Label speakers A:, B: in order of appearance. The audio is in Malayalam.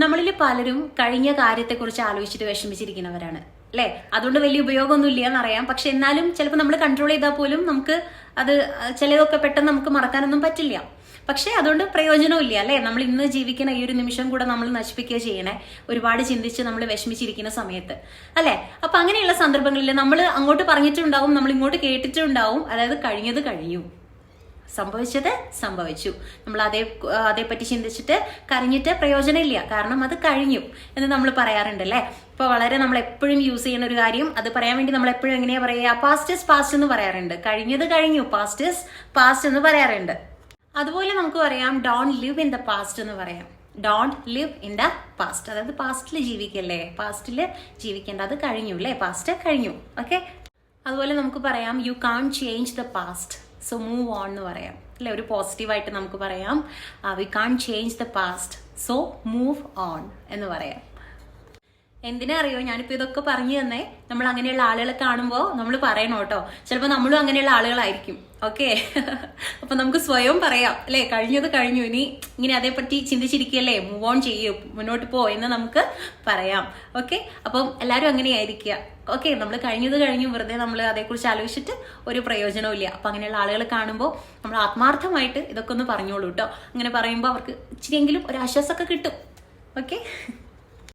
A: നമ്മളിൽ പലരും കഴിഞ്ഞ കാര്യത്തെക്കുറിച്ച് ആലോചിച്ചിട്ട് വിഷമിച്ചിരിക്കുന്നവരാണ് അല്ലേ. അതുകൊണ്ട് വലിയ ഉപയോഗമൊന്നും ഇല്ല എന്നറിയാം. പക്ഷെ എന്നാലും ചിലപ്പോൾ നമ്മൾ കൺട്രോൾ ചെയ്താൽ പോലും നമുക്ക് അത് ചിലതൊക്കെ പെട്ടെന്ന് നമുക്ക് മറക്കാനൊന്നും പറ്റില്ല. പക്ഷെ അതുകൊണ്ട് പ്രയോജനവും ഇല്ല അല്ലേ. നമ്മൾ ഇന്ന് ജീവിക്കുന്ന ഈ ഒരു നിമിഷം കൂടെ നമ്മൾ നശിപ്പിക്കുക ചെയ്യണേ, ഒരുപാട് ചിന്തിച്ച് നമ്മൾ വിഷമിച്ചിരിക്കുന്ന സമയത്ത് അല്ലേ. അപ്പൊ അങ്ങനെയുള്ള സന്ദർഭങ്ങളിൽ നമ്മൾ അങ്ങോട്ട് പറഞ്ഞിട്ടുണ്ടാവും, നമ്മൾ ഇങ്ങോട്ട് കേട്ടിട്ടുണ്ടാവും. അതായത് കഴിഞ്ഞത് കഴിഞ്ഞു, സംഭവിച്ചത് സംഭവിച്ചു. നമ്മൾ അതേപ്പറ്റി ചിന്തിച്ചിട്ട് കരഞ്ഞിട്ട് പ്രയോജനമില്ല, കാരണം അത് കഴിഞ്ഞു എന്ന് നമ്മൾ പറയാറുണ്ട് അല്ലേ. ഇപ്പൊ വളരെ നമ്മൾ എപ്പോഴും യൂസ് ചെയ്യുന്ന ഒരു കാര്യം, അത് പറയാൻ വേണ്ടി നമ്മൾ എപ്പോഴും എങ്ങനെയാ പറയുക, പാസ്റ്റ് ഇസ് പാസ്റ്റ് എന്ന് പറയാറുണ്ട്. കഴിഞ്ഞത് കഴിഞ്ഞു, പാസ്റ്റ് ഇസ് പാസ്റ്റ് എന്ന് പറയാറുണ്ട്. അതുപോലെ നമുക്ക് പറയാം don't live in the past എന്ന് പറയാം. Don't live in the past, അതായത് പാസ്റ്റിൽ ജീവിക്കല്ലേ, പാസ്റ്റിൽ ജീവിക്കേണ്ട, അത് കഴിഞ്ഞു അല്ലേ, പാസ്റ്റ് കഴിഞ്ഞു. ഓക്കെ. അതുപോലെ നമുക്ക് പറയാം you can change the past, so move on എന്ന് പറയാം അല്ലെ. ഒരു പോസിറ്റീവായിട്ട് നമുക്ക് പറയാം we can change the past, so move on എന്ന് പറയാം. എന്തിനാ അറിയോ ഞാനിപ്പോൾ ഇതൊക്കെ പറഞ്ഞു തന്നെ, നമ്മൾ അങ്ങനെയുള്ള ആളുകളെ കാണുമ്പോൾ നമ്മൾ പറയണം കേട്ടോ. ചിലപ്പോൾ നമ്മളും അങ്ങനെയുള്ള ആളുകളായിരിക്കും. ഓക്കെ. അപ്പൊ നമുക്ക് സ്വയം പറയാം അല്ലെ, കഴിഞ്ഞത് കഴിഞ്ഞു, ഇനി ഇങ്ങനെ അതേപ്പറ്റി ചിന്തിച്ചിരിക്കുകയല്ലേ, മൂവ് ഓൺ ചെയ്യൂ, മുന്നോട്ട് പോ എന്ന് നമുക്ക് പറയാം. ഓക്കെ. അപ്പം എല്ലാവരും അങ്ങനെയായിരിക്കുക. ഓക്കെ. നമ്മൾ കഴിഞ്ഞത് കഴിഞ്ഞു, വെറുതെ നമ്മൾ അതേക്കുറിച്ച് ആലോചിച്ചിട്ട് ഒരു പ്രയോജനവും ഇല്ല. അപ്പൊ അങ്ങനെയുള്ള ആളുകളെ കാണുമ്പോൾ നമ്മൾ ആത്മാർത്ഥമായിട്ട് ഇതൊക്കെ ഒന്ന് പറഞ്ഞോളൂ കേട്ടോ. അങ്ങനെ പറയുമ്പോൾ അവർക്ക് ഇച്ചിരിയെങ്കിലും ഒരു ആശ്വാസമൊക്കെ കിട്ടും. ഓക്കെ.